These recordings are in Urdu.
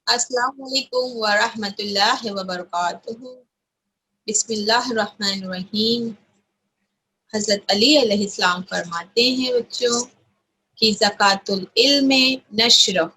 السلام علیکم ورحمۃ اللہ وبرکاتہ۔ بسم اللہ الرحمن الرحیم۔ حضرت علی علیہ السلام فرماتے ہیں بچوں کہ زکوٰۃ العلم نشرہ۔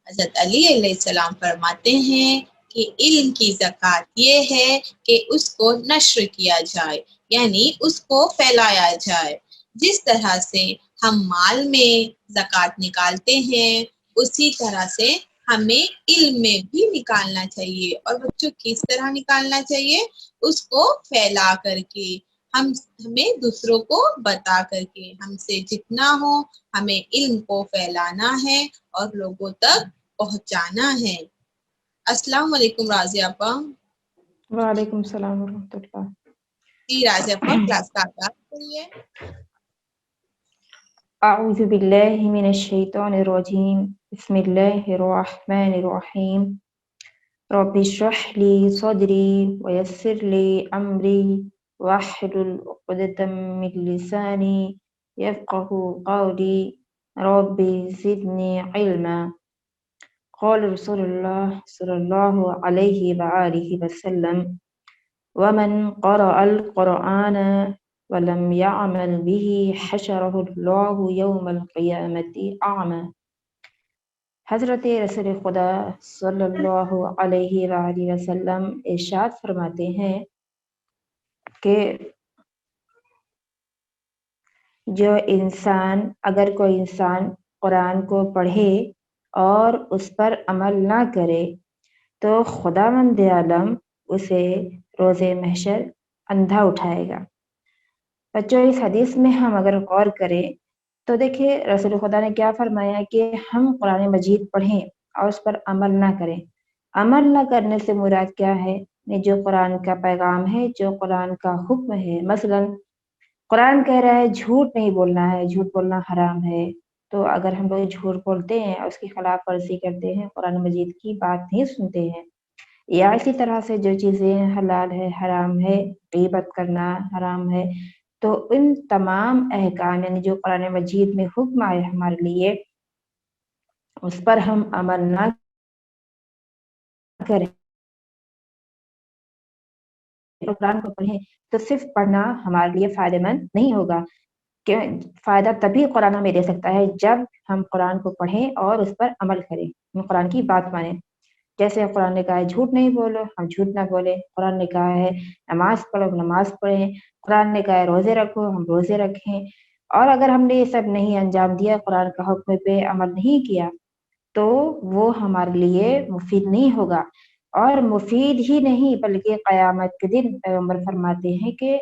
حضرت علی علیہ السلام فرماتے ہیں کہ علم کی زکوٰۃ یہ ہے کہ اس کو نشر کیا جائے، یعنی اس کو پھیلایا جائے۔ جس طرح سے ہم مال میں زکوٰۃ نکالتے ہیں، اسی طرح سے ہمیں علم میں بھی نکالنا چاہیے۔ اور بچوں کس طرح نکالنا چاہیے؟ اس کو پھیلا کر کے، ہمیں دوسروں کو بتا کر کے، ہم سے جتنا ہو ہمیں علم کو پھیلانا ہے اور لوگوں تک پہنچانا ہے۔ السلام علیکم راضیہ اپا۔ وعلیکم السلام ورحمۃ اللہ۔ جی راضیہ اپا، کلاس کا آغاز کریے۔ اعوذ باللہ من الشیطان الرجیم، بسم اللہ الرحمن الرحیم۔ رب اشرح لی صدری ویسر لی امری واحلل عقدۃ من لسانی یفقهوا قولی رب زدنی علما۔ قال رسول اللہ صلی اللہ علیہ وآلہ وسلم: ومن قرأ القرآن ولم يعمل به حشره اللہ یوم القیامة اعمی۔ حضرت رسول خدا صلی اللہ علیہ وآلہ وسلم ارشاد فرماتے ہیں کہ اگر کوئی انسان قرآن کو پڑھے اور اس پر عمل نہ کرے تو خداوند عالم اسے روز محشر اندھا اٹھائے گا۔ بچوں، اس حدیث میں ہم اگر غور کریں تو دیکھیں رسول خدا نے کیا فرمایا کہ ہم قرآن مجید پڑھیں اور اس پر عمل نہ کریں۔ عمل نہ کرنے سے مراد کیا ہے؟ جو قرآن کا پیغام ہے، جو قرآن کا حکم ہے، مثلا قرآن کہہ رہا ہے جھوٹ نہیں بولنا ہے، جھوٹ بولنا حرام ہے، تو اگر ہم لوگ جھوٹ بولتے ہیں اور اس کی خلاف ورزی کرتے ہیں، قرآن مجید کی بات نہیں سنتے ہیں، یا اسی طرح سے جو چیزیں حلال ہے حرام ہے، غیبت کرنا حرام ہے، تو ان تمام احکام یعنی جو قرآن مجید میں حکم آئے ہمارے لیے اس پر ہم عمل نہ کریں، قرآن کو پڑھیں تو صرف پڑھنا ہمارے لیے فائدہ مند نہیں ہوگا، کہ فائدہ تبھی قرآن ہمیں دے سکتا ہے جب ہم قرآن کو پڑھیں اور اس پر عمل کریں، ہم قرآن کی بات مانیں۔ جیسے قرآن نے کہا ہے جھوٹ نہیں بولو، ہم جھوٹ نہ بولیں۔ قرآن نے کہا ہے نماز پڑھو، نماز پڑھیں۔ قرآن نے کہا ہے روزے رکھو، ہم روزے رکھیں۔ اور اگر ہم نے یہ سب نہیں انجام دیا، قرآن کا حکم پہ عمل نہیں کیا، تو وہ ہمارے لیے مفید نہیں ہوگا، اور مفید ہی نہیں بلکہ قیامت کے دن پیغمبر فرماتے ہیں کہ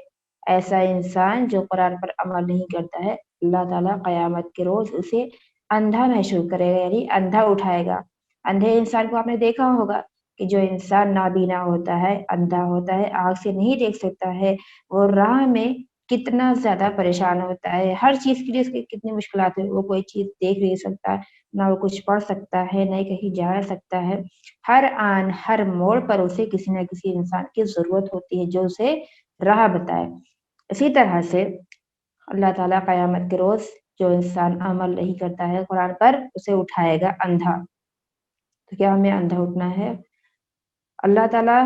ایسا انسان جو قرآن پر عمل نہیں کرتا ہے، اللہ تعالیٰ قیامت کے روز اسے اندھا محسوس کرے گا، یعنی اندھا اٹھائے گا۔ اندھے انسان کو آپ نے دیکھا ہوگا کہ جو انسان نابینا ہوتا ہے، اندھا ہوتا ہے، آنکھ سے نہیں دیکھ سکتا ہے، وہ راہ میں کتنا زیادہ پریشان ہوتا ہے، ہر چیز کے لیے اس کی کتنی مشکلات ہے، وہ کوئی چیز دیکھ نہیں سکتا، نہ وہ کچھ پڑھ سکتا ہے، نہ کہیں جا سکتا ہے۔ ہر آن ہر موڑ پر اسے کسی نہ کسی انسان کی ضرورت ہوتی ہے جو اسے راہ بتائے۔ اسی طرح سے اللہ تعالیٰ قیامت کے روز جو انسان عمل نہیں کرتا ہے قرآن پر، اسے اٹھائے گا اندھا۔ تو کیا ہمیں اندھا اٹھنا ہے؟ اللہ تعالیٰ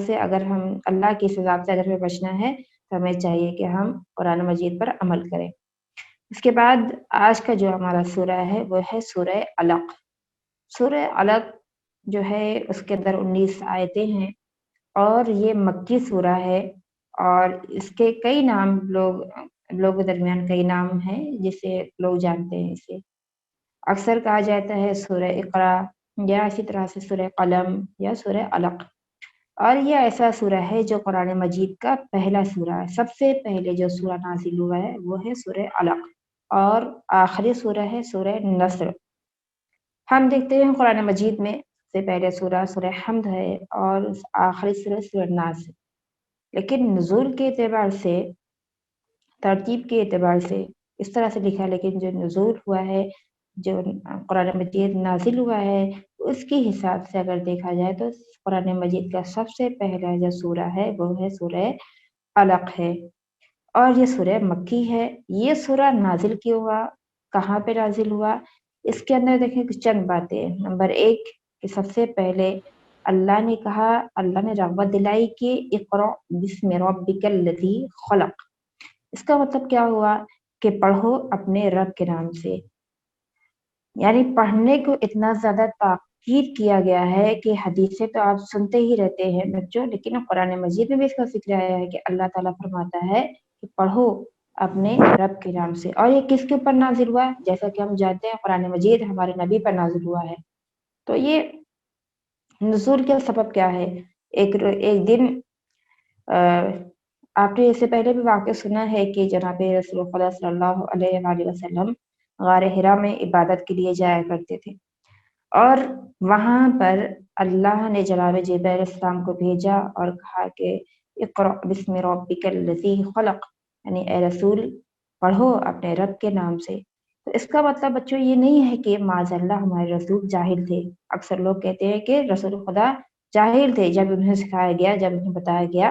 سے اگر ہم اللہ کی سزا سے اگر ہمیں بچنا ہے تو ہمیں چاہیے کہ ہم قرآن مجید پر عمل کریں۔ اس کے بعد آج کا جو ہمارا سورہ ہے وہ ہے سورہ علق۔ سورہ علق جو ہے اس کے اندر 19 آیتیں ہیں اور یہ مکی سورہ ہے، اور اس کے کئی نام لوگوں کے درمیان کئی نام ہیں جسے لوگ جانتے ہیں۔ اسے اکثر کہا جاتا ہے سورہ اقرا، یا اسی طرح سے سورہ قلم یا سورہ علق۔ اور یہ ایسا سورہ ہے جو قرآن مجید کا پہلا سورہ ہے۔ سب سے پہلے جو سورہ نازل ہوا ہے وہ ہے سورہ علق، اور آخری سورہ ہے سورہ نصر۔ ہم دیکھتے ہیں قرآن مجید میں سے پہلے سورہ حمد ہے اور آخری سورہ ناس ہے، لیکن نزول کے اعتبار سے، ترتیب کے اعتبار سے اس طرح سے لکھا ہے، لیکن جو نزول ہوا ہے، جو قرآن مجید نازل ہوا ہے، اس کے حساب سے اگر دیکھا جائے تو قرآن مجید کا سب سے پہلا جو سورہ ہے وہ ہے سورہ علق ہے، اور یہ سورہ مکی ہے۔ یہ سورہ نازل کیوں ہوا، کہاں پہ نازل ہوا؟ اس کے اندر دیکھیں کچھ چند باتیں. نمبر 1 کہ سب سے پہلے اللہ نے کہا، اللہ نے رغبت دلائی کہ اقرأ بسم ربک الذی خلق. اس کا مطلب کیا ہوا کہ پڑھو اپنے رب کے نام سے. یعنی پڑھنے کو اتنا زیادہ تاکید کیا گیا ہے کہ حدیثیں تو آپ سنتے ہی رہتے ہیں بچوں، لیکن قرآن مجید میں بھی اس کا ذکر آیا ہے کہ اللہ تعالیٰ فرماتا ہے کہ پڑھو اپنے رب کے نام سے. اور یہ کس کے اوپر نازل ہوا؟ جیسا کہ ہم جانتے ہیں قرآن مجید ہمارے نبی پر نازل ہوا ہے. تو یہ نزول کا سبب کیا ہے؟ ایک دن آپ نے اس سے پہلے بھی واقعہ سنا ہے کہ جناب رسول اللہ صلی اللہ علیہ وآلہ وسلم غار حرا میں عبادت کے لیے جایا کرتے تھے، اور وہاں پر اللہ نے جناب جبرائیل علیہ السلام کو بھیجا اور کہا کہ اقرأ بسم ربک الذی خلق، یعنی اے رسول پڑھو اپنے رب کے نام سے. تو اس کا مطلب بچوں یہ نہیں ہے کہ معاذ اللہ ہمارے رسول جاہل تھے. اکثر لوگ کہتے ہیں کہ رسول خدا جاہل تھے، جب انہیں سکھایا گیا، جب انہیں بتایا گیا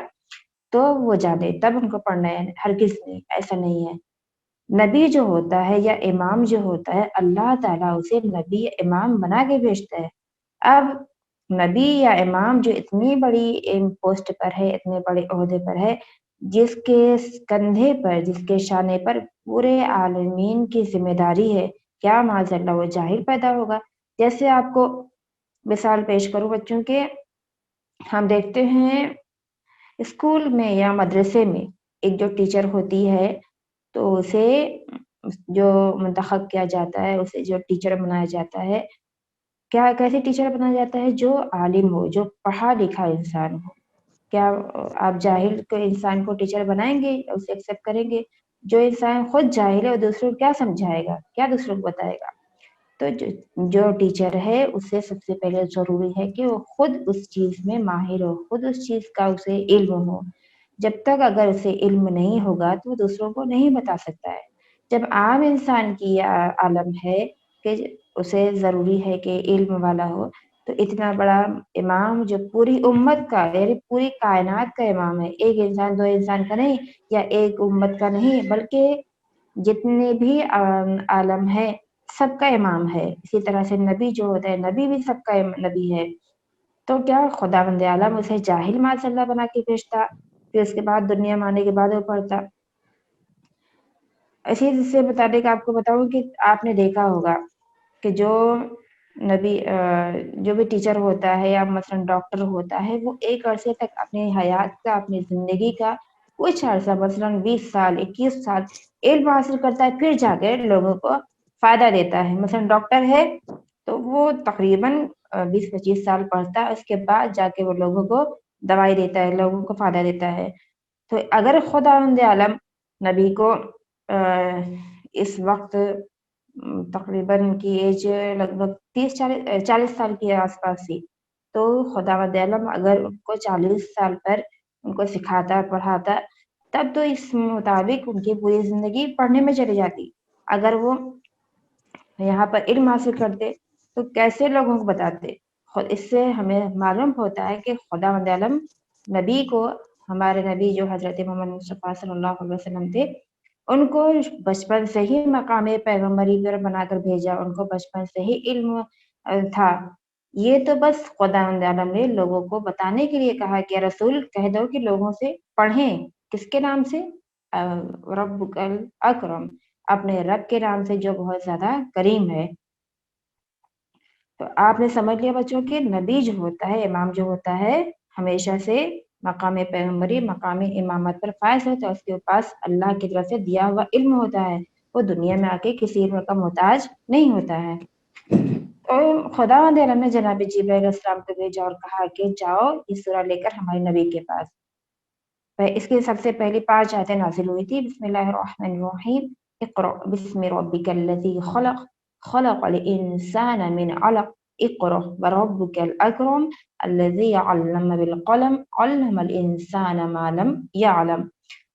تو وہ جانے تب ان کو پڑھنا ہے. ہرگز نہیں، ایسا نہیں ہے. نبی جو ہوتا ہے یا امام جو ہوتا ہے، اللہ تعالیٰ اسے نبی امام بنا کے بھیجتا ہے. اب نبی یا امام جو اتنی بڑی پوسٹ پر ہے، اتنے بڑے عہدے پر ہے، جس کے کندھے پر، جس کے شانے پر پورے عالمین کی ذمہ داری ہے، کیا معاذ اللہ وہ جاہل پیدا ہوگا؟ جیسے آپ کو مثال پیش کروں بچوں کے، ہم دیکھتے ہیں اسکول میں یا مدرسے میں ایک جو ٹیچر ہوتی ہے تو اسے جو منتخب کیا جاتا ہے، اسے جو ٹیچر بنایا جاتا ہے، کیا کیسے ٹیچر بنایا جاتا ہے؟ جو عالم ہو، جو پڑھا لکھا انسان ہو. کیا آپ جاہل کو انسان کو ٹیچر بنائیں گے، اسے ایکسیپٹ کریں گے؟ جو انسان خود جاہل ہے وہ دوسروں کو کیا سمجھائے گا، کیا دوسروں کو بتائے گا؟ تو جو ٹیچر ہے اسے سب سے پہلے ضروری ہے کہ وہ خود اس چیز میں ماہر ہو، خود اس چیز کا اسے علم ہو. جب تک اگر اسے علم نہیں ہوگا تو وہ دوسروں کو نہیں بتا سکتا ہے. جب عام انسان کی عالم ہے کہ اسے ضروری ہے کہ علم والا ہو، تو اتنا بڑا امام جو پوری امت کا، یعنی پوری کائنات کا امام ہے، ایک انسان دو انسان کا نہیں، یا ایک امت کا نہیں، بلکہ جتنے بھی عالم ہے سب کا امام ہے. اسی طرح سے نبی جو ہوتا ہے، نبی بھی سب کا نبی ہے. تو کیا خداوند عالم اسے جاہل معاذ اللہ بنا کے بھیجتا، پھر اس کے بعد دنیا میں آنے کے بعد وہ پڑھتا؟ اسی سے بتانے کا آپ کو بتاؤں کہ آپ نے دیکھا ہوگا کہ جو نبی جو بھی ٹیچر ہوتا ہے یا مثلا ڈاکٹر ہوتا ہے، وہ ایک عرصے تک اپنی حیات کا، اپنی زندگی کا کچھ عرصہ مثلا 20 سال 21 سال علم حاصل کرتا ہے، پھر جا کے لوگوں کو فائدہ دیتا ہے. مثلا ڈاکٹر ہے تو وہ تقریباً 20-25 سال پڑھتا ہے، اس کے بعد جا کے وہ لوگوں کو دوائی دیتا ہے، لوگوں کو فائدہ دیتا ہے. تو اگر خداوند عالم نبی کو اس وقت تقریباً ان کی ایج لگ بھگ 40 سال کے آس پاس تھی، تو خداوند عالم اگر ان کو 40 سال پر ان کو سکھاتا پڑھاتا، تب تو اس مطابق ان کی پوری زندگی پڑھنے میں چلی جاتی. اگر وہ یہاں پر علم حاصل کرتے تو کیسے لوگوں کو بتاتے؟ اس سے ہمیں معلوم ہوتا ہے کہ خداوند عالم نبی کو، ہمارے نبی جو حضرت محمد مصطفیٰ صلی اللہ علیہ وسلم تھے، ان کو بچپن سے ہی مقام پیغمبری پر بنا کر بھیجا، ان کو بچپن سے ہی علم تھا. یہ تو بس خداوند عالم نے لوگوں کو بتانے کے لیے کہا کہ رسول کہہ دو کہ لوگوں سے پڑھیں. کس کے نام سے؟ ربک الاکرم، اپنے رب کے نام سے جو بہت زیادہ کریم ہے. تو آپ نے سمجھ لیا بچوں کہ نبی جو ہوتا ہے، امام جو ہوتا ہے، ہمیشہ سے مقام پیغمبری، مقام امامت پر فائز ہوتا ہے. اس کے پاس اللہ کی طرف سے دیا ہوا علم ہوتا ہے، وہ دنیا میں آ کے کسی علم کا محتاج نہیں ہوتا ہے. تو خداوند عالم نے جناب جبرائیل علیہ السلام کو بھیجا اور کہا کہ جاؤ یہ سورہ لے کر ہمارے نبی کے پاس. اس کی سب سے پہلی 5 آیتیں نازل ہوئی تھی. بسم اللہ الرحمن الرحیم، اقرأ بسم ربک الذی خلق، خلق الانسان من علق، اقرأ وربک الاکرم الذی علم بالقلم، علم الانسان ما لم یعلم.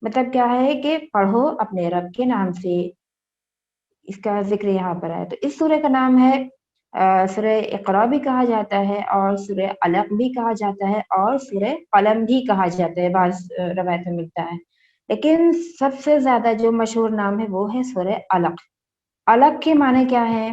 مطلب کیا ہے کہ پڑھو اپنے رب کے نام سے. اس کا ذکر یہاں پر ہے. تو اس سورہ کا نام ہے سورہ اقرا بھی کہا جاتا ہے، اور سورہ علق بھی کہا جاتا ہے، اور سورہ قلم بھی کہا جاتا ہے، بعض روایت میں ملتا ہے. لیکن سب سے زیادہ جو مشہور نام ہے وہ ہے سورہ علق. علق کے معنی کیا ہے؟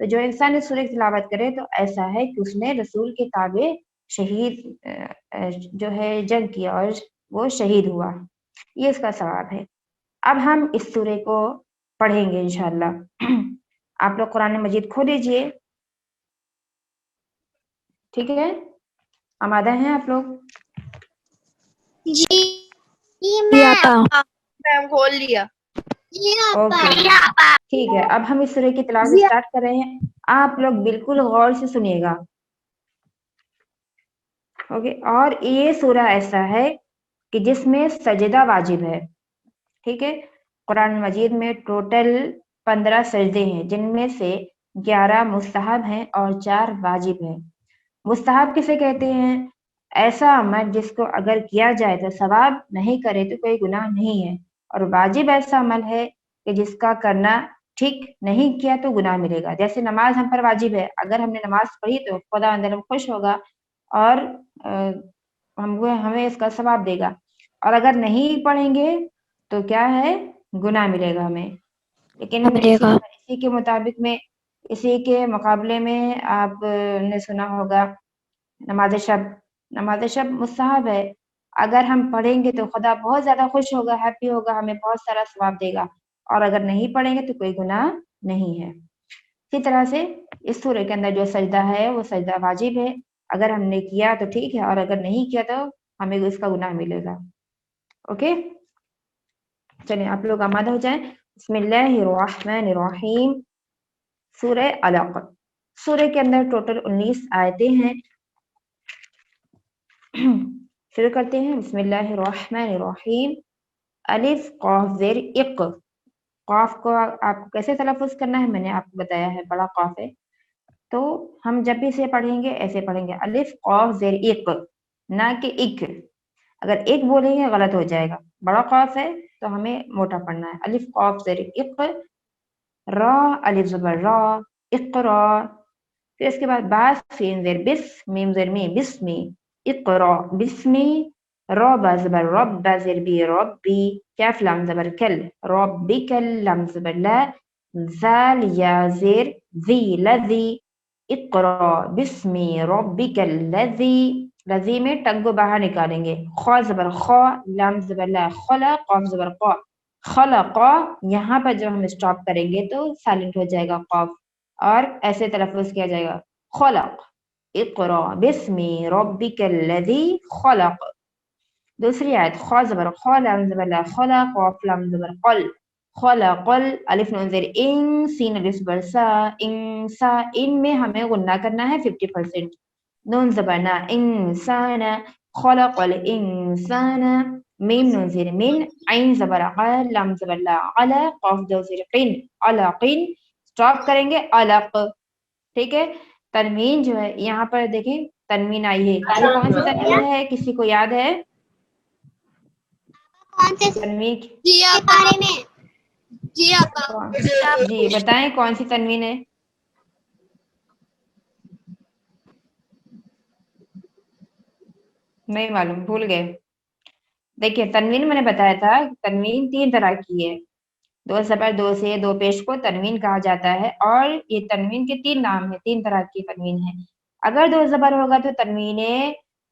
تو جو انسان اس سورہ کی تلاوت کرے تو ایسا ہے کہ اس نے رسول کے تابع شہید جو ہے جنگ کیا اور وہ شہید ہوا، یہ اس کا ثواب ہے۔ اب ہم اس سورے کو پڑھیں گے انشاءاللہ۔ آپ لوگ قرآن مجید کھول لیجئے، ٹھیک ہے؟ آمادہ ہیں آپ لوگ؟ جی میم کھول لیا۔ اوکے ٹھیک ہے، اب ہم اس سورے کی تلاوت اسٹارٹ کر رہے ہیں، آپ لوگ بالکل غور سے سنیے گا، اوکے؟ اور یہ سورہ ایسا ہے کہ جس میں سجدہ واجب ہے، ٹھیک ہے؟ قرآن مجید میں ٹوٹل 15 سجدے ہیں، جن میں سے 11 مستحب ہیں اور 4 واجب ہیں۔ مستحب کسے کہتے ہیں؟ ایسا عمل جس کو اگر کیا جائے تو ثواب، نہیں کرے تو کوئی گناہ نہیں ہے۔ اور واجب ایسا عمل ہے کہ جس کا کرنا ٹھیک نہیں کیا تو گناہ ملے گا، جیسے نماز ہم پر واجب ہے، اگر ہم نے نماز پڑھی تو خدا اندر خوش ہوگا اور ہمیں اس کا ثواب دے گا، اور اگر نہیں پڑھیں گے تو کیا ہے؟ گناہ ملے گا ہمیں۔ لیکن اسی کے مطابق میں، اسی کے مقابلے میں آپ نے سنا ہوگا نماز شب مستحب ہے، اگر ہم پڑھیں گے تو خدا بہت زیادہ خوش ہوگا، ہیپی ہوگا، ہمیں بہت سارا ثواب دے گا، اور اگر نہیں پڑھیں گے تو کوئی گناہ نہیں ہے۔ اسی طرح سے اس سورہ کے اندر جو سجدہ ہے وہ سجدہ واجب ہے، اگر ہم نے کیا تو ٹھیک ہے، اور اگر نہیں کیا تو ہمیں اس کا گناہ ملے گا، اوکے؟ چلیں آپ لوگ آمادہ ہو جائیں۔ بسم اللہ الرحمن الرحیم، سورہ علق۔ سورہ کے اندر ٹوٹل 19 آیتیں ہیں۔ شروع کرتے ہیں، بسم اللہ الرحمن الرحیم۔ الف قاف زیر اق، قاف کو آپ کو کیسے تلفظ کرنا ہے میں نے آپ کو بتایا ہے، بڑا قاف ہے، تو ہم جب بھی اسے پڑھیں گے ایسے پڑھیں گے، الف قاف زیر اق، نہ کہ اک۔ اگر ایک بولیں گے غلط ہو جائے گا، بڑا قاف ہے تو ہمیں موٹا پڑھنا ہے، الف قاف زیر اق، را الف زبر را، اقرا، پھر اس کے بعد با سین زیر بس، میم زیر می، بسمی، اقرا بسمی، را با زبر رب، با زیر بی ربی، کاف لام زبر کل، ربکل لام زبر لا، ذال یا زیر ذی لذی، اقرا بسمی ربک الذی، لذی میں ٹنگ کو باہر نکالیں گے، خا زبر خا، لام زبر لا، خلا، قاف زبر قا، خلقا، یہاں پر جب ہم اسٹاپ کریں گے تو سائلنٹ ہو جائے گا قاف، اور ایسے تلفظ کیا جائے گا، خلق، اقرا بسمی ربک الذی خلق۔ دوسری آیت، خا زبر خا، لام زبر لا، خلا، قاف لام زبر قل، خلقل، الف نون زیر ان، سین الف زبر سا، انسا، ان میں ہمیں غنہ کرنا ہے 50%، نون زبر نا، انسان، خلق الانسان، میم نون زیر من، عین زبر عال، لام زبر لا، علا، قاف دو زیر قن، علقن، اسٹاپ کریں گے علق، ٹھیک ہے؟ تنوین جو ہے یہاں پر دیکھیں، تنوین آئی ہے، یہ کون سی تنوین ہے؟ کسی کو یاد ہے تنوین؟ جی بتائیں کون سی تنوین ہے؟ نہیں معلوم، بھول گئے؟ دیکھیے تنوین میں نے بتایا تھا، تنوین 3 طرح کی ہے، 2 زبر 2 سے 2 پیش کو تنوین کہا جاتا ہے، اور یہ تنوین کے 3 نام ہیں، 3 طرح کی تنوین ہے۔ اگر 2 زبر ہوگا تو تنوین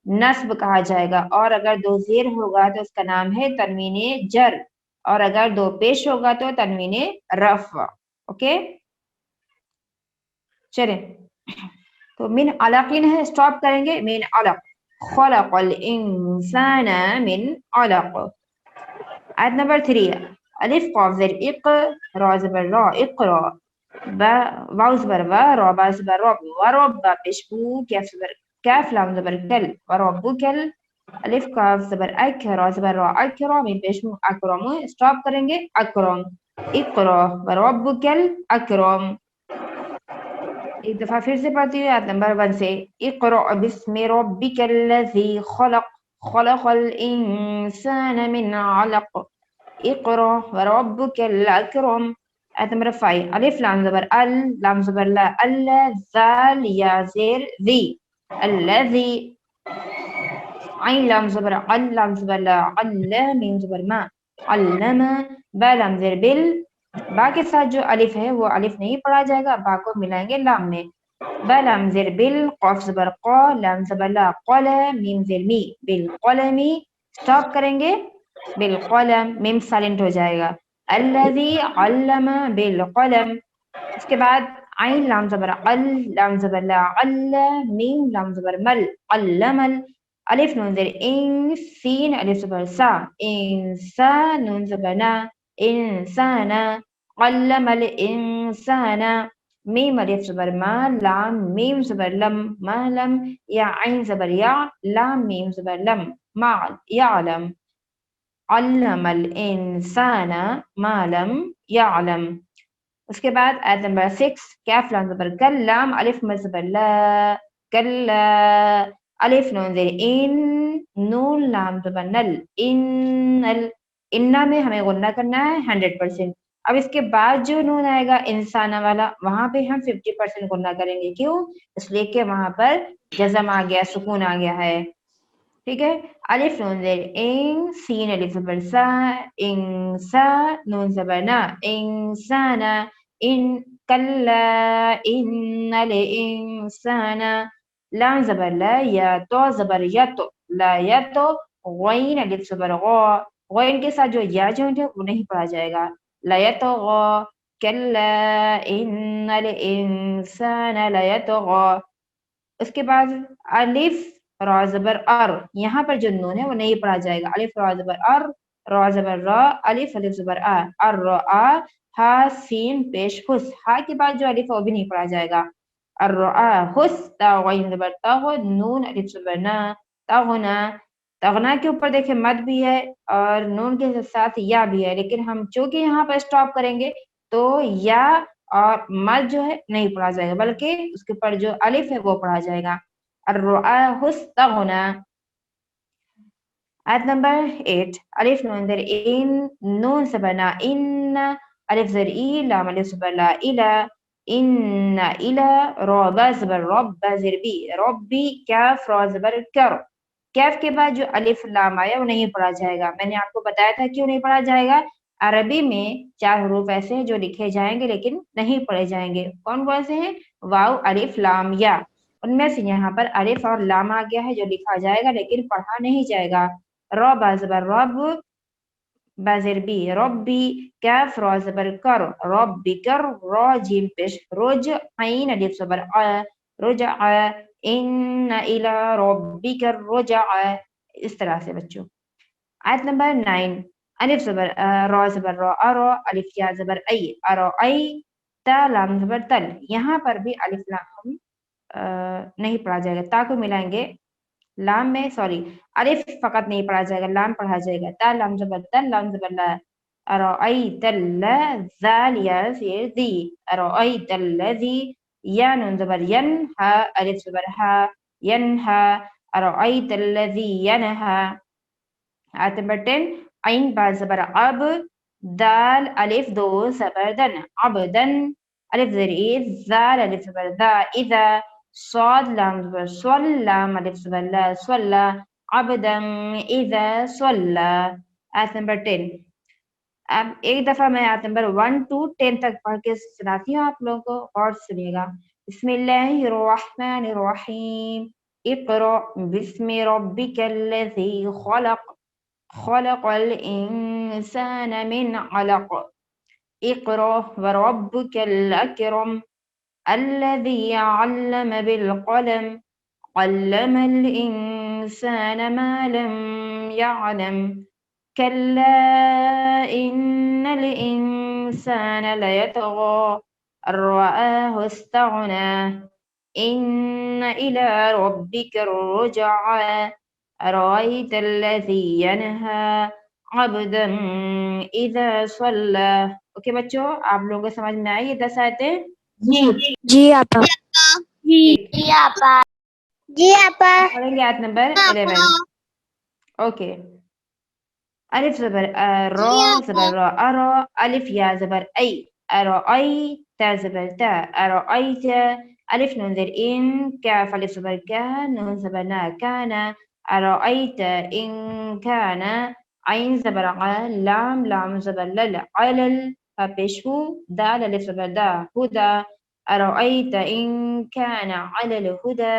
نصب کہا جائے گا، اور اگر 2 زیر ہوگا تو اس کا نام ہے تنوین جر، اور اگر 2 پیش ہوگا تو تنوین رفع، اوکے؟ چلیں تو من علقین ہے، اسٹاپ کریں گے، من علق، خلق الانسان من علق۔ آیت نمبر 3، الف قاف زیر اق، را زبر را، اقرا، با واو زبر وا، را با زبر رب، ورب پیشبو، کاف لام زبر کل، وربکل، الف کاف زبر اک، را زبر را، اکرا، میم پیشبو اکرم، اسٹاپ کریں گے اکرم، اقرا وربکل اکرم۔ ایک دفعہ پھر سے پڑھتی ہوں، آیت نمبر 1 سے، اقرأ بسم ربک الذی خلق، خلق الانسان من علق، اقرأ وربک الاکرم۔ آیت نمبر 5، الف لام زبر ال، لام زبر لا، اللہ، ذال یا زیر ذی، الذی، عین لام زبر عل، لام زبر لا، علّ، میم زبر ما، علّم، با لام زیر بل، با کے ساتھ جو الف ہے وہ الف نہیں پڑھا جائے گا، با کو ملائیں گے لام میں. با لام زیر بل، قاف زبر قا، لام زبر لا، قل، میم زیر می، بالقلمی. اسٹاپ کریں گے بالقلم، میم سائلنٹ ہو جائے گا. الذی علم بالقلم. اس کے بعد عین لام زبر ال، لام زبر لا، ال، میم لام زبر مل، علم. الف نون زیر ان، سین الف زبر سا، انسان نون زبر نا، انسانا. علم الانسان، میم الف زبر ما، لام میم زبر لم، ما لم. یا عین زبر یا، لام میم زبر لم، ما یعلم. علم الانسان ما لم یعلم. اس کے بعد آیت نمبر 6 کاف لام زبر کل، لام الف مد زبر لا، کلا. الف نون زیر ان، نون لام زبر نل، ان. انا میں ہمیں غنہ کرنا ہے 100%. اب اس کے بعد جو نون آئے گا انسانہ والا، وہاں پہ ہم 50% غنہ کریں گے. کیوں؟ اس لیے کہ وہاں پر جزم آ گیا، سکون آ گیا ہے. ٹھیک ہے. الف نون زیر ان، سین الف زبر سا، انسا نون زبر نا، انسانا. ان کلا ان الانسان، لام زبر لا، یا تو زبر یتو، لا یتو. غین الف زبر غا، غین کے ساتھ جو یا جوائنٹ ہے وہ نہیں پڑھا جائے گا. لا یطغا، کلا ان الانسان لا یطغا. اس کے بعد الف را زبر ار، یہاں پر جو نون ہے وہ نہیں پڑھا جائے گا. الف را زبر ار، را زبر را، الف الف زبر آ، الرآ. ہا سین پیش حس، ہا کے بعد جو الف ہے وہ بھی نہیں پڑھا جائے گا. الرآ حس، تا غین زبر تغ، نون الف زبر نا، تغنا. تغنا کے اوپر دیکھیں مد بھی ہے اور نون کے ساتھ یا بھی ہے، لیکن ہم چونکہ یہاں پر اسٹاپ کریں گے تو یا اور مد جو ہے نہیں پڑھا جائے گا، بلکہ اس کے اوپر جو الف ہے وہ پڑھا جائے گا. الرآ استغنا. آیت نمبر 8 الف نون زیر ان، نون سبنا ان، الف زیر ای، لام الف زبر لا، الا. ان الا، را با زبر رب، با زیر بی، ربی. کاف را زبر کر، کیف کے بعد جو الف لام آیا وہ نہیں پڑھا جائے گا. میں نے آپ کو بتایا تھا کیوں نہیں پڑھا جائے گا. عربی میں 4 حروف ایسے ہیں جو لکھے جائیں گے لیکن نہیں پڑھے جائیں گے. کون کون سے ہیں؟ واو، الف، لام، یا. ان میں سے یہاں پر الف اور لام آ گیا ہے جو لکھا جائے گا لیکن پڑھا نہیں جائے گا. را با زبر رب، با زیر بی، ربی. کاف را زبر کر، ربی کر، را جیم پیش رج، عین الف زبر آ، رجع. ان الى ربک الرجع. اس طرح سے بچوں. آیت نمبر 9 الف زبر را زبر را، ارا، الف یا زبر ای، ارا ای. تا لام زبر تل، یہاں پر بھی الف لام ہم نہیں پڑھا جائے گا. تا کو ملائیں گے لام میں، سوری الف فقط نہیں پڑھا جائے گا، لام پڑھا جائے گا. تا لام زبر تل، لام زبر لا، ارأیت ذال یا زیر ذی، ارأیت الذی. یا نون زبر ین، ہا الف زبر ہا، ینہا، ارأیت الذی ینہا. آیت نمبر 10 عین با زبر اب، دال الف دو زبر دن، عبدن. الف زیر ای، زال الف زبر دا، اذا. صاد لام زبر سول، لام الف زبر لا، صلا، عبدا اذا صلا. آیت نمبر 10. اب ایک دفعہ میں آیت نمبر 1 to 10 تک پڑھ کے سناتی ہوں آپ لوگوں کو، غور سے سنیے گا. بسم اللہ الرحمن الرحیم. اقرأ بسم ربک الذی خلق، خلق الانسان من علق. اقرأ وربك الأكرم الذي علم بالقلم، علم الإنسان ما لم يعلم. كلا إن الإنسان ليطغى أن رآه استغنى. إن إلى ربك الرجعى أرأيت الذي ينهى عبدا إذا صلى. اوکے بچوں، آپ لوگوں کو سمجھ میں آئی یہ 10 آیتیں؟ جی آپا. جی آپا. جی آپا. پڑھیں گے آیت نمبر 11. اوکے. الف زبر را زبر را، ارا، الف یا زبر ای، ارأی، تا زبر تا، ارأیت. الف نون زیر ان، کاف الف زبر کا، نون زبر نا، کانا، ارأیت ان کانا. عین زبر ع، لام لام زبر لل، علل. پیش ہو، دال الف زبر دا ہدا، ارأيت ان كان على الهدى،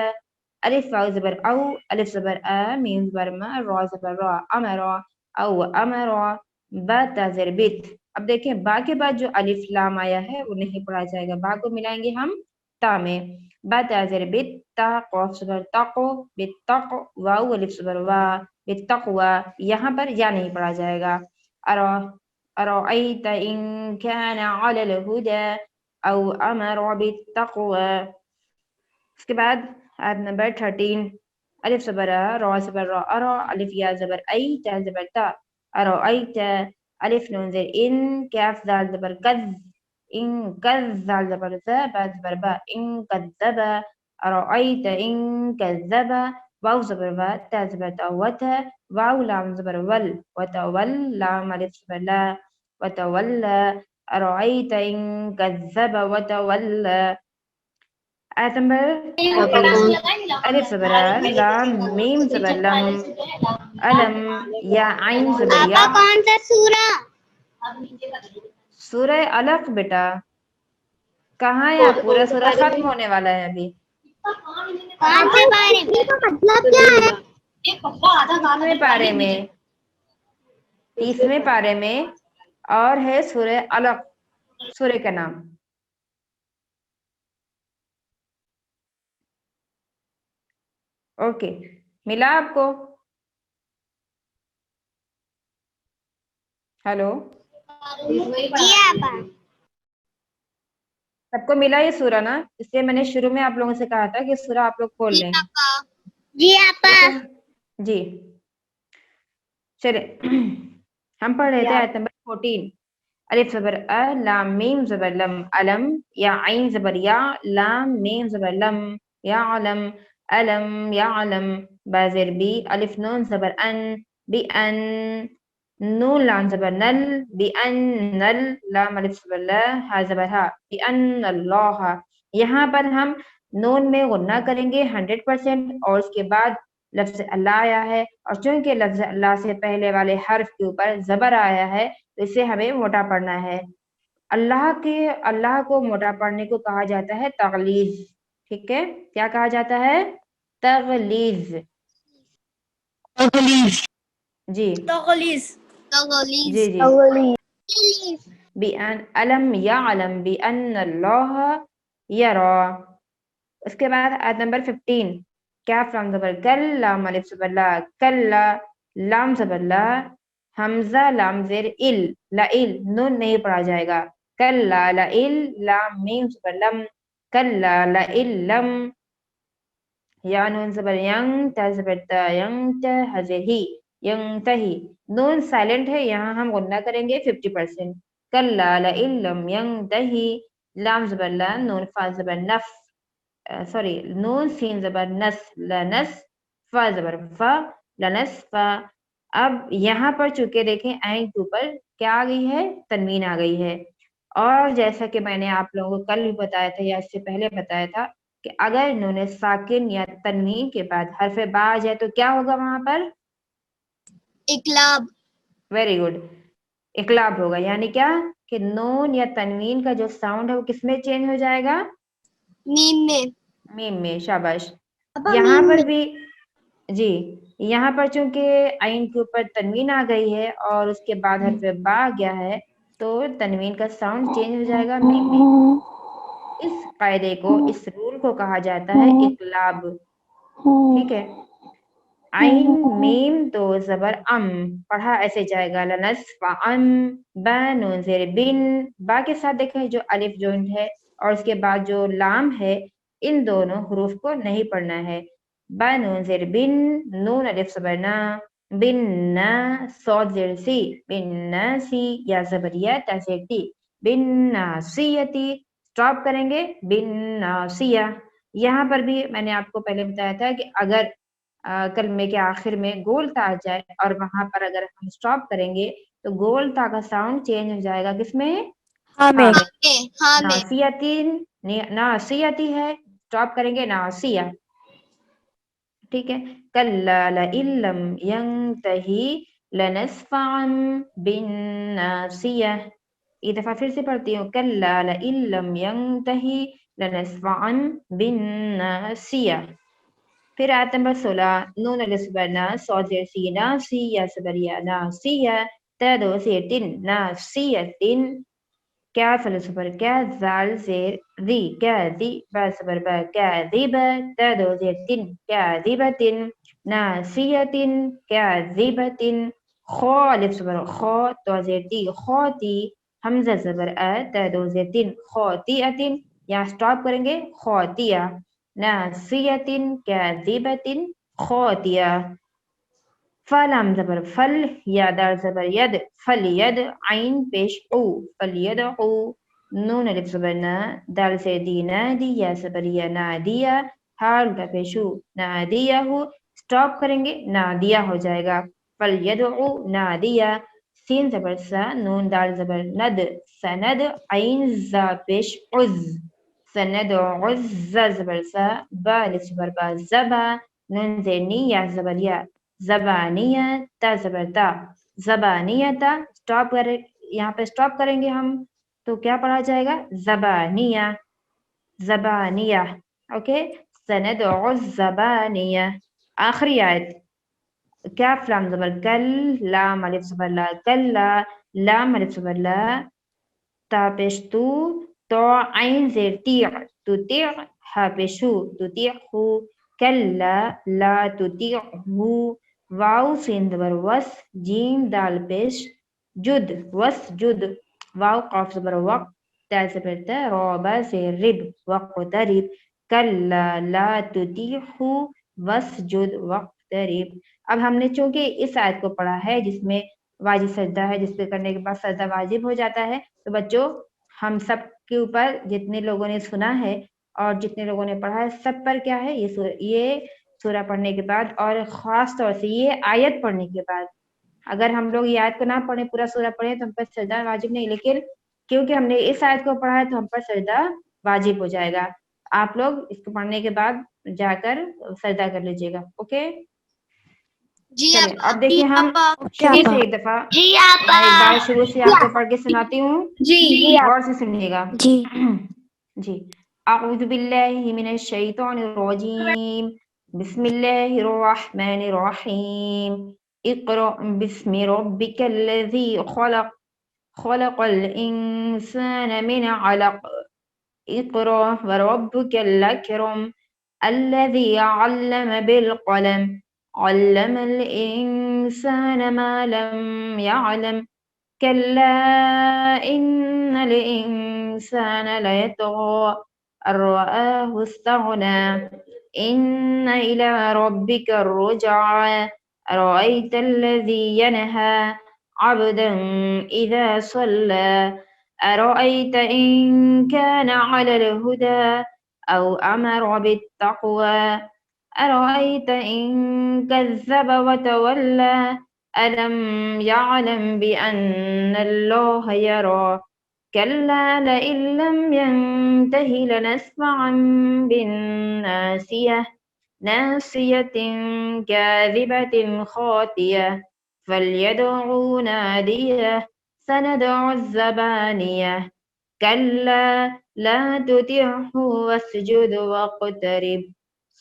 الف واو زبر او، الف زبر ا، میم زبر ما، را زبر را، امرا او امرا، با تا زر بیت. اب دیکھیں با کے بعد جو الف لام آیا ہے وہ نہیں پڑھا جائے گا، با کو ملائیں گے ہم تا میں. با تا زر بیت تا، قاف زبر تقو، بیت تقو، واو الف زبر وا، بیت تقوا، یہاں پر یا نہیں پڑھا جائے گا. أرأيت إن كان على الهدى أو أمر بالتقوى. اس کے بعد آیت نمبر 13، الف زبر را زبر را ارا، الف یا زبر ای، تا زبر تا، أرأيت، الف نون زر ان، کاف دال زبر کذ، ان کذ دال زبر ذا، با زبر با، ان کذب، أرأيت إن كذب، واو زبر با، تا زبر تا، وتا، واو لام زبر ول، وتول، لام الف زبر لا، وتولى، أرأيت إن كذب وتولى. آیت نمبر 14، الف زبر لام، میم زبر لم، علم، یا عین زبر یا. آپا کون سا سورہ؟ سورہ علق بیٹا، کہاں ہے آپ؟ پورا سورہ ختم ہونے والا ہے ابھی. کون سے بارے میں؟ مطلب کیا ہے؟ 30ویں پارے میں، 30ویں پارے میں، اور ہے سورہ علق، سورہ کا نام. اوکے، ملا آپ کو؟ ہیلو، جی آپا. سب کو ملا یہ سورہ نا؟ اس لیے میں نے شروع میں آپ لوگوں سے کہا تھا کہ سورہ آپ لوگ کھول لیں. جی آپا. جی چلے ہم پڑھ رہے تھے آیت نمبر 14، الف زبر ا، لام میم زبر لم، علم، یا عین زبر یا، لام میم زبر لم، یا علم، علم یا علم، با زیر بی، الف نون زبر ان، بی ان، نون لام زبر نل، بی ان نل، لام الف زبر لا، ہا زبر ہا، بی ان اللہ. یہاں پر ہم نون میں غنہ کریں گے 100%، اور اس کے بعد لفظ اللہ آیا ہے، اور چونکہ لفظ اللہ سے پہلے والے حرف کے اوپر زبر آیا ہے تو اسے ہمیں موٹا پڑھنا ہے. اللہ کو موٹا پڑھنے کو کہا جاتا ہے تغلیظ. ٹھیک ہے، کیا کہا جاتا ہے؟ تغلیظ. جی جی جی، بِأَنْ علم یا علم، بِأَنَّ اللَّهَ يَرَى. اس کے بعد آیت نمبر 15، کاف لام زبر کل، لام الف زبر لا، کلا، لام زبر لا، حمزہ لام زیر ال، لئل، نون نہیں پڑھا جائے گا، کلا لئل، لام میم زبر لم، کلا لئل لم، یا نون زبر ینگ، تا زبر تا، ینگ تا، حزر ہی، ینتہی. نون سائلنٹ ہے، یہاں ہم غنہ کریں گے 50%. کلا لئن لم ینتہی، لام زبر لا، نون فا زبر نف، سوری نون سین زبر نس، لنس، فا زبر فا، لنس فا. اب یہاں پر چونکہ دیکھیں عین کے اوپر کیا آ گئی ہے؟ تنوین آ گئی ہے. اور جیسا کہ میں نے آپ لوگوں کو کل بھی بتایا تھا یا اس سے پہلے بتایا تھا کہ اگر نون ساکن یا تنوین کے بعد حرف با آ جائے تو کیا ہوگا وہاں پر؟ اقلاب. ویری گڈ، اقلاب ہوگا. یعنی کیا کہ نون یا تنوین کا جو ساؤنڈ ہے وہ کس میں چینج ہو جائے گا؟ میم میں. میم میں. شاباش. ابا یہاں میم پر میں. بھی جی، یہاں پر چونکہ عین کے اوپر تنوین آ گئی ہے اور اس کے بعد حرف با آ گیا ہے تو تنوین کا ساؤنڈ چینج ہو جائے گا میم میں. اس قاعدے کو، اس رول کو کہا جاتا ہے اقلاب. ٹھیک ہے، عین میم تو زبر ام پڑھا ایسے جائے گا، لنصف ام، با نون زیر بن، با کے ساتھ دیکھیں جو الف جوائنٹ ہے اور اس کے بعد جو لام ہے ان دونوں حروف کو نہیں پڑھنا ہے. با نون زیر بن، نون الف زبر نا، بن نا، صاد زیر سی، بن ناسی، یا زبریہ تا زیر تی، بن ناسیتی. اسٹاپ کریں گے بن ناسیہ. یہاں پر بھی میں نے آپ کو پہلے بتایا تھا کہ اگر کلمے کے آخر میں گول تا آ جائے اور وہاں پر اگر ہم اسٹاپ کریں گے تو گول تا کا ساؤنڈ چینج ہو جائے گا کس میں؟ ہاں میں. ناسیتی ہے، اسٹاپ کریں گے ناسیہ. ٹھیک ہے، کلا لئن لم ینتہی لنصفعا بالناصیہ. ایک دفعہ پھر سے پڑھتی ہوں کلا لئن لم ينتہی لنسفعا بالناصیہ. پھر آیت نمبر 16 نون الاسبرنا صادر سینا سیہ سبریا ناسیہ تدو سیتن ناسیتن کیا فلسفر کیا زال زیر ذی کیا ذی با صبر با کیا ذیبا تدو زیتن کیا ذیبتن ناسیتن کیا ذیبتن خالف صبر خو تو زیتی خوتی حمزہ زبر تدو زیتن خوتیتن. یہاں سٹاپ کریں گے خوتیہ ناسیتن کاذبتن خوتیہ. فلم زبر فل یا دال زبر ید فلید عین پیش او فلیدعو نون الف زبر نا دال سے دی نادی یا زبر یا نادیہ حال کا پیشو نادیہ ہو سٹاپ کریں گے نادیہ ہو جائے گا فلیدعو نادیہ. سین زبر سا نون دال زبر ند سند عین زا پیش عز سند عز زبر سا با زبر با زبا نون زینی یا زبر یا زبانیہ تا زبر تا زبانیہ تا. سٹاپ کریں یہاں پہ سٹاپ کریں گے ہم تو کیا پڑھا جائے گا زبانیہ زبانیہ. اوکے سندع الزبانیہ. آخری آیت کاف لام زبر کل لام الف زبر لا کلا لام الف زبر لا تا پیش تو عین زیر تیع تطیع ہا پیشو تطیعہو کلا لا تطیعہو واو سین زبر وس جیم دال پیش جد وس جد واو قاف زبر وق تا زبر تا روبا زیر رب وقترب کلا لا تطیعہو وسجد وقترب. اب ہم نے چونکہ اس آیت کو پڑھا ہے جس میں واجب سجدہ ہے جس پہ کرنے کے بعد سجدہ واجب ہو جاتا ہے تو بچوں ہم سب کے اوپر جتنے لوگوں نے سنا ہے اور جتنے لوگوں نے پڑھا ہے سب پر کیا ہے یہ سورہ پڑھنے کے بعد اور خاص طور سے یہ آیت پڑھنے کے بعد اگر ہم لوگ یہ آیت کو نہ پڑھیں پورا سورہ پڑھیں تو ہم پر سجدہ واجب نہیں لیکن کیونکہ ہم نے اس آیت کو پڑھا ہے تو ہم پر سجدہ واجب ہو جائے گا. آپ لوگ اس کو پڑھنے کے بعد جا کر سجدہ کر لیجیے گا. اوکے جی چلیں اب دیکھیے ہم شروع سے ایک دفعہ جی میں ایک بار شروع سے آپ کو پڑھ کے سناتی ہوں جی غور سے سنیے گا. جی جی اعوذ باللہ من الشیطان الرجیم بسم اللہ الرحمن الرحیم اقرأ بسم ربک الذی خلق خلق الانسان من علق اقرأ وربک الاکرم الذی علم بالقلم علم الانسان ما لم يعلم كلا إن الإنسان ليطغى أن رآه استغنى إن إلى ربك الرجعى أرأيت الذي ينهى عبدا إذا صلى أرأيت إن كان على الهدى أو أمر بالتقوى أرأيت إن كذب وتولى ألم يعلم بأن الله يرى كلا لئن لم ينته لنسفعا بالناصية ناصية كاذبة خاطية فليدع ناديه سندع الزبانية كلا لا تطعه واسجد واقترب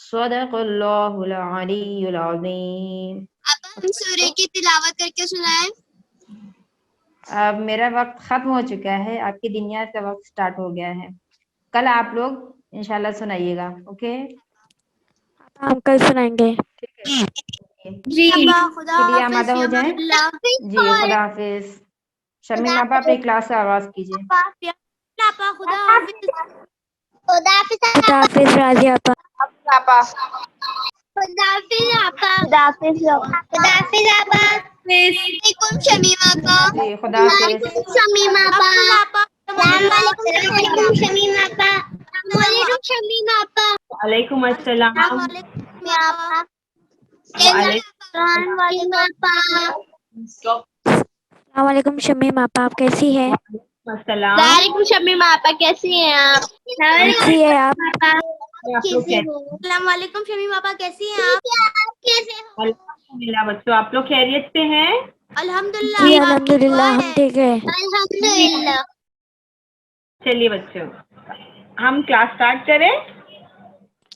صدق اللہ العلی العظیم. اب ہم سورہ کی تلاوت کر کے سنائیں. اب میرا وقت ختم ہو چکا ہے آپ کی دنیات کا وقت سٹارٹ ہو گیا ہے. کل آپ لوگ انشاءاللہ سنائیے گا. اوکے ہم کل سنائیں گے. جی چلیے آمادہ ہو جائیں. جی خدا حافظ. شمیم آپ اپنی کلاس کا آغاز کیجیے. خدا حافظ. خدا حافظ. خدا حافظ راضیہ آپا. خدا حافظ آپا. خدا حافظ. خدا حافظ آپا. وعلیکم شمیم آپا. جی خدا حافظ. شمیم آپا. السلام علیکم شمیم آپا. السلام علیکم شمیم آپا. وعلیکم السلام. السلام علیکم شمیم آپا آپ کیسی ہے؟ السلام. وعلیکم شمیم آپا کیسی ہیں آپ؟ کیسی ہے آپ؟ السلام علیکم شمیم آپا کیسی ہیں آپ؟ کیسے ہو؟ الحمدللہ بچوں آپ لوگ خیریت سے ہیں؟ الحمدللہ. جی الحمدللہ ہم ٹھیک ہے. الحمدللہ. چلیے بچوں ہم کلاس اسٹارٹ کریں.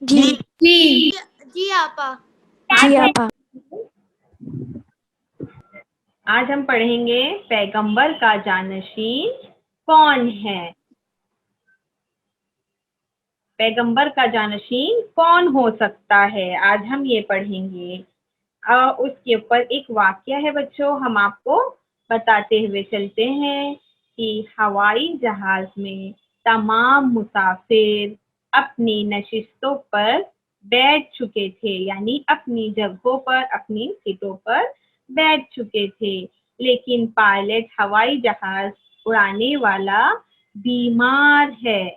جی جی آپا. جی آپا. آج ہم پڑھیں گے پیغمبر کا جانشین کون ہے. پیغمبر کا جانشین کون ہو سکتا ہے آج ہم یہ پڑھیں گے. اس کے اوپر ایک واقعہ ہے بچوں, ہم آپ کو بتاتے ہوئے چلتے ہیں کہ ہوائی جہاز میں تمام مسافر اپنی نشستوں پر بیٹھ چکے تھے, یعنی اپنی جگہوں پر اپنی سیٹوں پر بیٹھ چکے تھے, لیکن پائلٹ ہوائی جہاز اڑانے والا بیمار ہے.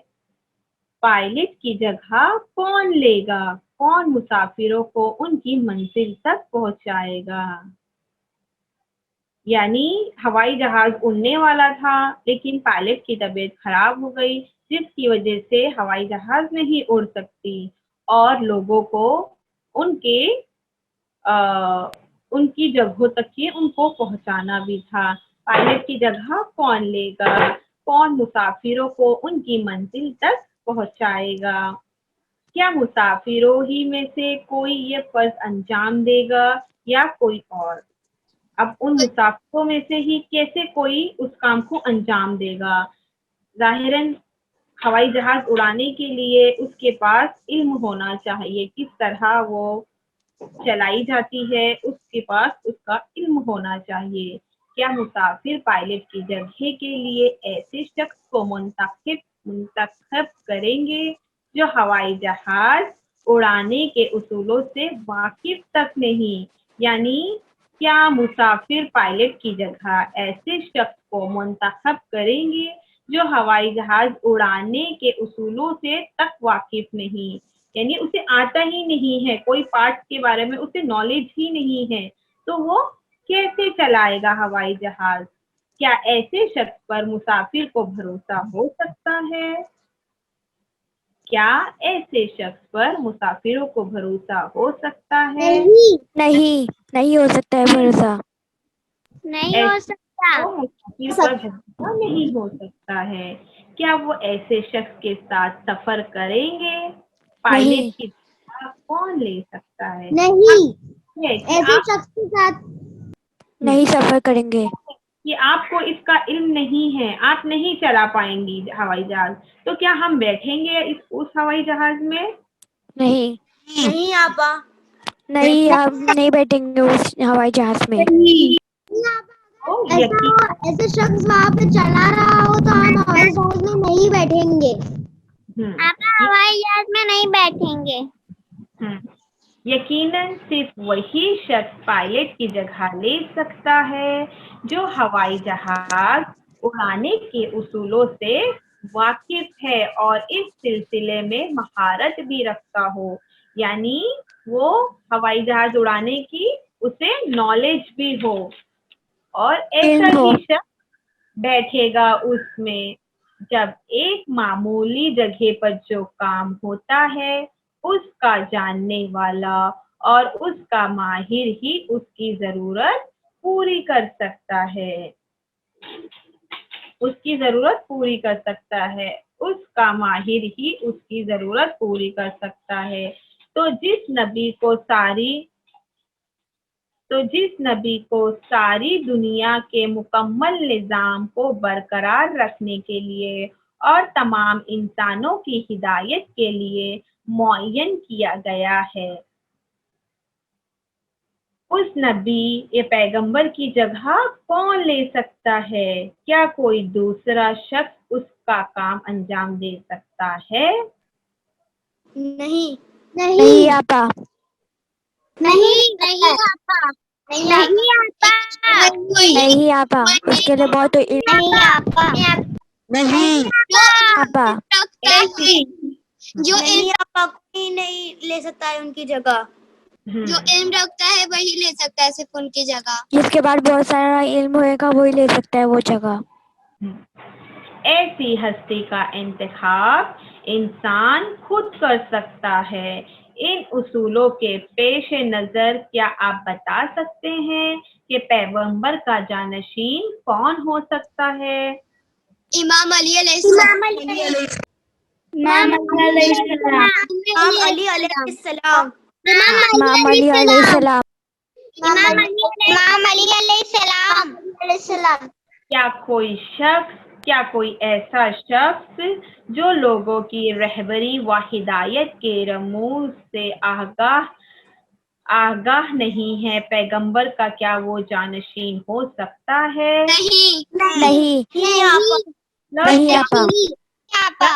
پائلٹ کی جگہ کون لے گا؟ کون مسافروں کو ان کی منزل تک پہنچائے گا؟ یعنی ہوائی جہاز اڑنے والا تھا لیکن پائلٹ کی طبیعت خراب ہو گئی, جس کی وجہ سے ہوائی جہاز نہیں اڑ سکتی اور لوگوں کو ان کی جگہوں تک ہی ان کو پہنچانا بھی تھا. پائلٹ کی جگہ کون لے گا؟ کون مسافروں کو ان کی منزل تک پہنچائے گا؟ کیا مسافروں ہی میں سے کوئی یہ فرض انجام دے گا یا کوئی اور؟ اب ان مسافروں میں سے ہی کیسے کوئی اس کام کو انجام دے گا؟ ظاہراً ہوائی جہاز اڑانے کے لیے اس کے پاس علم ہونا چاہیے, کس طرح وہ چلائی جاتی ہے اس کے پاس اس کا علم ہونا چاہیے. کیا مسافر پائلٹ کی جگہ کے لیے ایسے شخص کو منتخب کریں گے جو ہوائی جہاز اڑانے کے اصولوں سے واقف تک نہیں؟ یعنی کیا مسافر پائلٹ کی جگہ ایسے شخص کو منتخب کریں گے جو ہوائی جہاز اڑانے کے اصولوں سے تک واقف نہیں, یعنی اسے آتا ہی نہیں ہے, کوئی پارٹ کے بارے میں اسے نالج ہی نہیں ہے, تو وہ کیسے چلائے گا ہوائی جہاز؟ کیا ایسے شخص پر مسافر کو بھروسہ ہو سکتا ہے؟ کیا ایسے شخص پر مسافروں کو بھروسہ ہو سکتا ہے؟ نہیں ہو سکتا ہے بھروسہ. نہیں ہو سکتا. مسافر پر بھروسہ نہیں ہو سکتا ہے. کیا وہ ایسے شخص کے ساتھ سفر کریں گے؟ نہیں پائلٹ کی جگہ کون لے سکتا ہے؟ نہیں کہ ایسے آپ شخص کے ساتھ نہیں سفر کریں گے. کہ آپ کو اس کا علم نہیں ہے, آپ نہیں چلا پائیں گی ہوائی جہاز, تو کیا ہم بیٹھیں گے اس ہوائی جہاز میں؟ نہیں آپا. نہیں, آپ نہیں بیٹھیں گے اس ہوائی جہاز میں. ایسے شخص وہاں پہ چلا رہا ہو تو ہم ہوائی جہاز میں نہیں بیٹھیں گے. آپ ہوائی جہاز میں نہیں بیٹھیں گے. یقیناً صرف وہی شخص پائلٹ کی جگہ لے سکتا ہے جو ہوائی جہاز اڑانے کے اصولوں سے واقف ہے اور اس سلسلے میں مہارت بھی رکھتا ہو, یعنی وہ ہوائی جہاز اڑانے کی اسے نالج بھی ہو, اور ایسا علم ہو. ہی شخص بیٹھے گا اس میں جب ایک معمولی جگہ پر جو کام ہوتا ہے اس کا جاننے والا اور اس کا ماہر ہی اس کی ضرورت پوری کر سکتا ہے. اس کی ضرورت پوری کر سکتا ہے, اس کا ماہر ہی اس کی ضرورت پوری کر سکتا ہے. تو جس نبی کو ساری دنیا کے مکمل نظام کو برقرار رکھنے کے لیے اور تمام انسانوں کی ہدایت کے لیے معین کیا گیا ہے, اس نبی یا پیغمبر کی جگہ کون لے سکتا ہے؟ کیا کوئی دوسرا شخص اس کا کام انجام دے سکتا ہے؟ نہیں نہیں آپا. نہیں آپا. نہیں آپا, اس کے لیے بہت آپا. جو علم آپا کوئی نہیں لے سکتا ہے ان کی جگہ. جو علم رکھتا ہے وہی لے سکتا ہے صرف ان کی جگہ. جس کے بعد بہت سارا علم ہوئے گا وہی لے سکتا ہے وہ جگہ. ایسی ہستی کا انتخاب انسان خود کر سکتا ہے. ان اصولوں کے پیش نظر کیا آپ بتا سکتے ہیں کہ پیغمبر کا جانشین کون ہو سکتا ہے؟ امام علی علیہ السلام. امام علی علیہ السلام. امام علی علیہ السلام. امام علی علیہ السلام. کیا کوئی ایسا شخص جو لوگوں کی رہبری و ہدایت کے رموز سے آگاہ نہیں ہے، پیغمبر کا کیا وہ جانشین ہو سکتا ہے؟ نہیں آپا.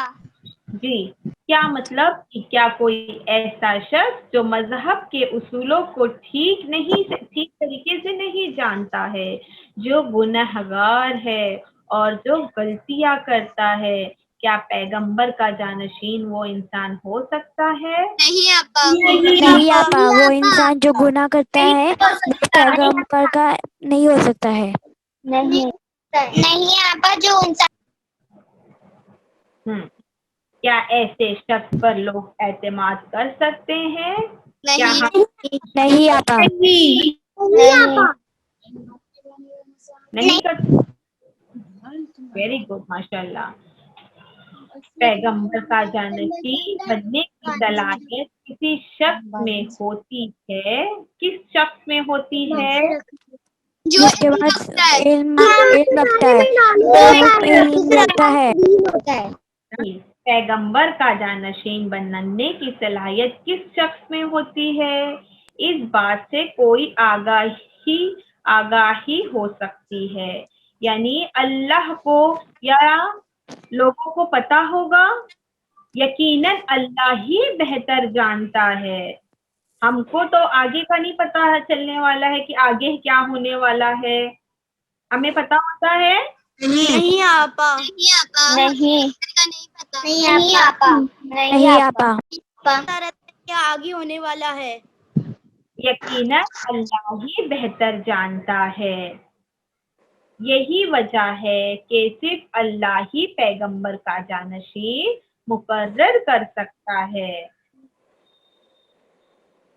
جی، کیا مطلب کہ کیا کوئی ایسا شخص جو مذہب کے اصولوں کو ٹھیک طریقے سے نہیں جانتا ہے، جو گنہگار ہے اور جو غلطیاں کرتا ہے، کیا پیغمبر کا جانشین وہ انسان ہو سکتا ہے؟ نہیں آپا، وہ انسان جو گناہ کرتا ہے وہ پیغمبر کا نہیں ہو سکتا ہے. نہیں آپا، جو انسان کیا ایسے شخص پر لوگ اعتماد کر سکتے ہیں؟ نہیں آپا. نہیں کر. ویری گڈ، ماشاء اللہ. پیغمبر کا جانشین بننے کی صلاحیت کسی شخص میں ہوتی ہے. کس شخص میں ہوتی ہے؟ جس کے پاس علم رکھتا ہے. پیغمبر کا جانشین بننے کی صلاحیت کس شخص میں ہوتی ہے؟ اس بات سے کوئی آگاہی ہو سکتی ہے، یعنی اللہ کو یا لوگوں کو پتا ہوگا. یقیناً اللہ ہی بہتر جانتا ہے. ہم کو تو آگے کا نہیں پتا چلنے والا ہے کہ آگے کیا ہونے والا ہے. ہمیں پتا ہوتا ہے؟ نہیں آپا. کیا آگے ہونے والا ہے. یقیناً اللہ ہی بہتر جانتا ہے. یہی وجہ ہے کہ صرف اللہ ہی پیغمبر کا جانشین مقرر کر سکتا ہے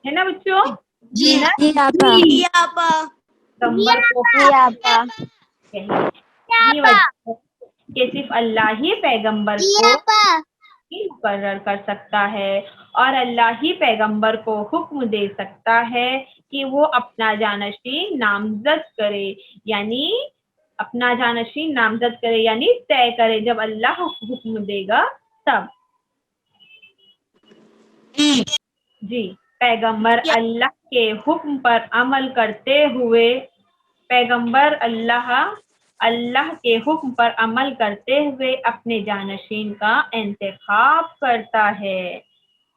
نا بچوں؟ جی آپا. پیغمبر کو یہی وجہ ہے کہ صرف اللہ ہی پیغمبر کو مقرر کر سکتا ہے، اور اللہ ہی پیغمبر کو حکم دے سکتا ہے کہ وہ اپنا جانشین نامزد کرے، یعنی طے کرے. جب اللہ حکم دے گا تب. جی، پیغمبر اللہ کے حکم پر عمل کرتے ہوئے اپنے جانشین کا انتخاب کرتا ہے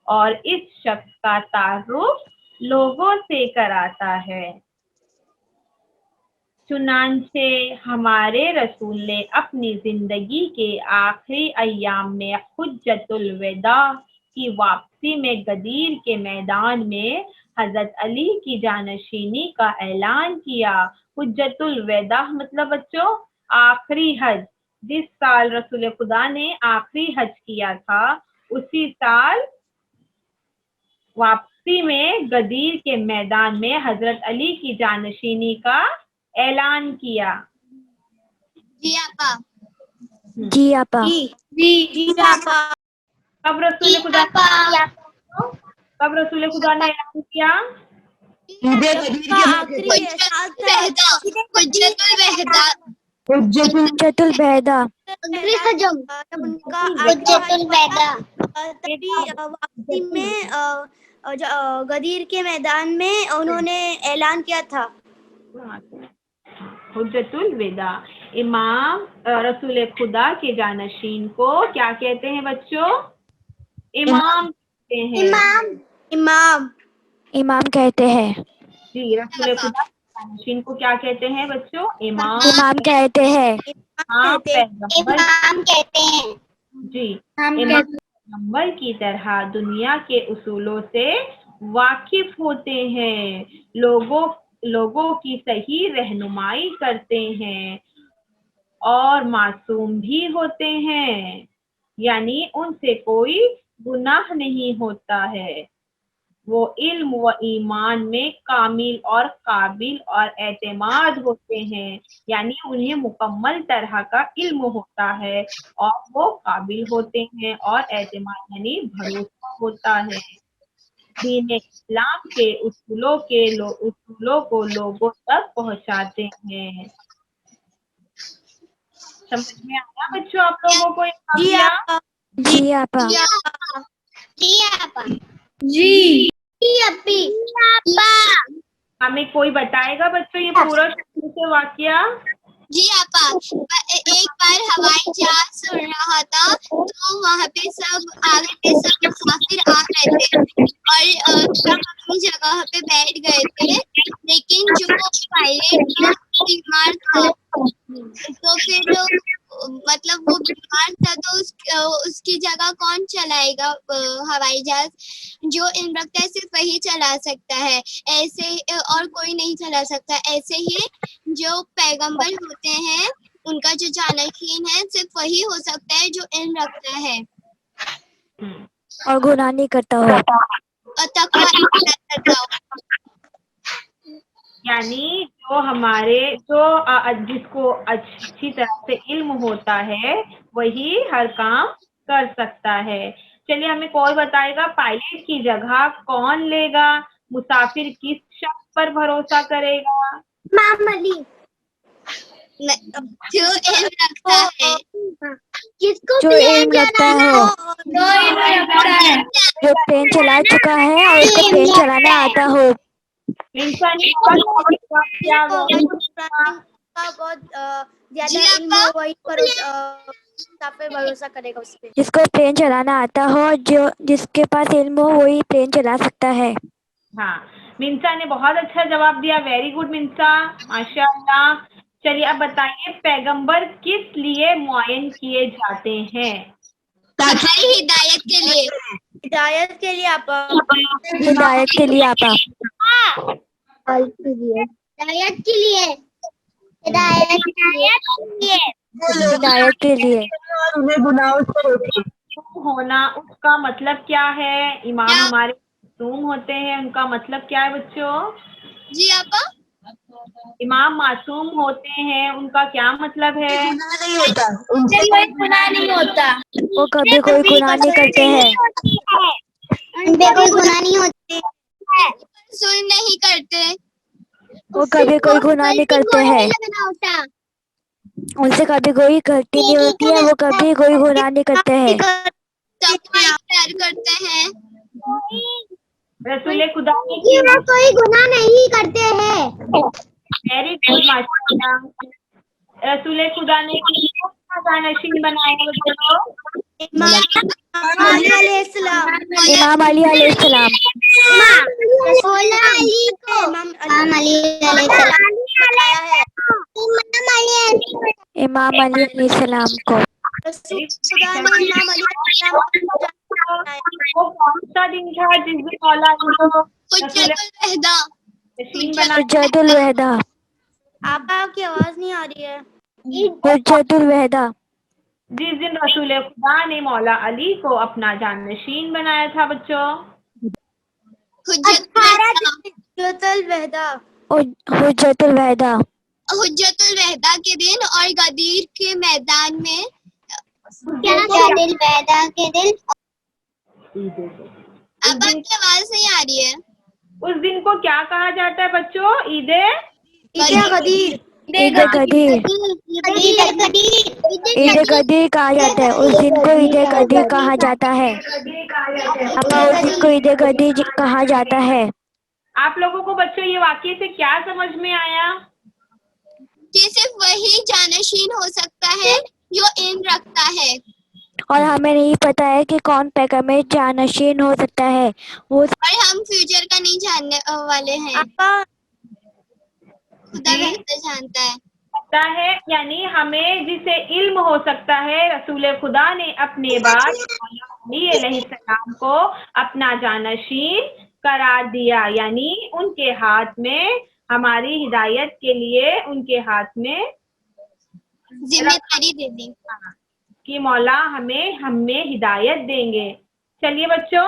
اور اس شخص کا تعارف لوگوں سے کراتا ہے. چنانچہ ہمارے رسول نے اپنی زندگی کے آخری ایام میں حجۃ الوداع کی واپسی میں غدیر کے میدان میں حضرت علی کی جانشینی کا اعلان کیا. حجۃ الوداع مطلب بچوں آخری حج. جس سال رسول خدا نے آخری حج کیا تھا اسی سال واپسی میں غدیر کے میدان میں حضرت علی کی جانشینی کا اعلان کیا. جی آپا. کب رسول خدا نے اعلان کیا؟ حجۃ الوداع. واپسی میں غدیر کے میدان میں انہوں نے اعلان کیا تھا. حجۃ الوداع. امام رسول خدا کے جانشین کو کیا کہتے ہیں بچوں؟ امام کہتے ہیں. امام کہتے ہیں. جی، رسول خدا کے جانشین کو کیا کہتے ہیں بچوں؟ امام کہتے ہیں. امام کہتے ہیں. جی، امام پیغمبر کی طرح دنیا کے اصولوں سے واقف ہوتے ہیں، لوگوں کی صحیح رہنمائی کرتے ہیں اور معصوم بھی ہوتے ہیں، یعنی ان سے کوئی گناہ نہیں ہوتا ہے. وہ علم و ایمان میں کامل اور قابل اور اعتماد ہوتے ہیں، یعنی انہیں مکمل طرح کا علم ہوتا ہے اور وہ قابل ہوتے ہیں، اور اعتماد یعنی بھروسہ ہوتا ہے۔ دین اسلام کے اصولوں کو لوگوں تک پہنچاتے ہیں۔ سمجھ میں آیا بچوں آپ لوگوں کو یہ واقعہ؟ جی آپا۔ ہمیں کوئی بتائے گا بچوں یہ پورا شروع سے واقعہ؟ جی آپا، ایک بار ہوائی جہاز اڑ رہا تھا تو وہاں پہ سب آگے کے سب مسافر آ رہے تھے اور سب اپنی جگہ پہ بیٹھ گئے تھے، لیکن جو پائلٹ تھا بیمار تھا، تو پھر مطلب وہ بیمار تھا تو اس کی جگہ کون چلائے گا ہوائی جہاز؟ جو علم رکھتا ہے صرف وہی چلا سکتا ہے، ایسے اور کوئی نہیں چلا سکتا۔ ایسے ہی جو پیغمبر ہوتے ہیں ان کا جو جانشین ہے صرف وہی ہو سکتا ہے جو علم رکھتا ہے اور گناہ نہیں کرتا ہو۔ اور تقوی اختیار کرتا ہو۔ یعنی جس کو اچھی طرح سے علم ہوتا ہے وہی ہر کام کر سکتا ہے۔ چلیے ہمیں کوئی بتائے گا پائلٹ کی جگہ کون لے گا؟ مسافر کس شخص پر بھروسہ کرے گا؟ امام علی، جو علم رکھتا ہے، جس کو جو علم رکھتا ہے، جو پلین چلا چکا ہے اور اس کو پلین چلانا آتا ہو۔ انسانی بہت زیادہ علم ہو وہی پر بھروسہ کرے گا اس پہ۔ جس کو پلین چلانا آتا ہو، جس کے پاس علم ہو وہی پلین چلا سکتا ہے۔ ہاں، منسا نے بہت اچھا جواب دیا، ویری گڈ منسا، ماشاء اللہ۔ چلیے اب بتائیے پیغمبر کس لیے معین کیے جاتے ہیں؟ ہماری ہدایت کے لیے۔ ہدایت کے لیے آپا۔ ہدایت کے لیے آپا۔ ہدایت کے لیے۔ ہدایت کے لیے۔ ہونا اس کا مطلب کیا ہے؟ امام ہمارے معصوم ہوتے ہیں، ان کا مطلب کیا ہے بچوں؟ جی آپا، امام معصوم ہوتے ہیں، ان کا کیا مطلب ہے؟ کوئی گناہ نہیں ہوتا۔ وہ کبھی کوئی گناہ نہیں کرتے ہیں۔ ان پہ کوئی گناہ نہیں ہوتی، ظلم نہیں کرتے، وہ کبھی کوئی گناہ نہیں کرتے ہیں، ان سے کبھی کوئی غلطی نہیں ہوتی ہے، وہ کبھی کوئی گناہ نہیں کرتے ہیں۔ تقوی اختیار کرتے ہیں، رسول خدا نے وہ کوئی گناہ نہیں کرتے ہیں۔ ویری گڈ ماشاء اللہ۔ رسول خدا نے کس کو اپنا جانشین بنایا بچوں؟ امام علی علیہ السلام۔ امام علی علیہ السلام۔ امام علی علیہ السلام بتایا ہے۔ امام علی علیہ السلام کو خدا نے امام علی علیہ السلام وہ کون سا دن تھا جس دن مولا علی کو حجت الوحدہ۔ جانشین بنایا؟ حجت الوحدہ۔ آپا کی آواز نہیں آ رہی ہے۔ حجت الوحدہ۔ جس دن رسول خدا نے مولا علی کو اپنا جانشین بنایا تھا بچوں؟ حجت الوحدہ۔ حجت الوحدہ۔ حجت الوحدہ کے دن اور غدیر کے میدان میں۔ حجت الوحدہ کے دن۔ اب آپ کی آواز نہیں آ رہی ہے۔ اس دن کو کیا کہا جاتا ہے بچوں؟ عید غدیر۔ عید غدیر۔ عید غدیر کہا جاتا ہے، اس دن کو عید غدیر کہا جاتا ہے۔ آپا اس دن کو عید غدیر کہا جاتا ہے۔ آپ لوگوں کو بچوں یہ واقعے سے کیا سمجھ میں آیا؟ کہ صرف وہی جانشین ہو سکتا ہے جو علم رکھتا ہے، اور ہمیں نہیں پتا ہے کہ کون پیغمبر جانشین ہو سکتا ہے، وہ اور ہم فیوچر کا نہیں جاننے والے ہیں، خدا بہتر جانتا ہے۔ ہے یعنی ہمیں جسے علم ہو سکتا ہے، رسول خدا نے اپنے بعد علی علیہ السلام کو اپنا جانشین قرار دیا، یعنی ان کے ہاتھ میں ہماری ہدایت کے لیے ان کے ہاتھ میں ذمہ داری دے دی کہ مولا ہمیں ہدایت دیں گے۔ چلیے بچوں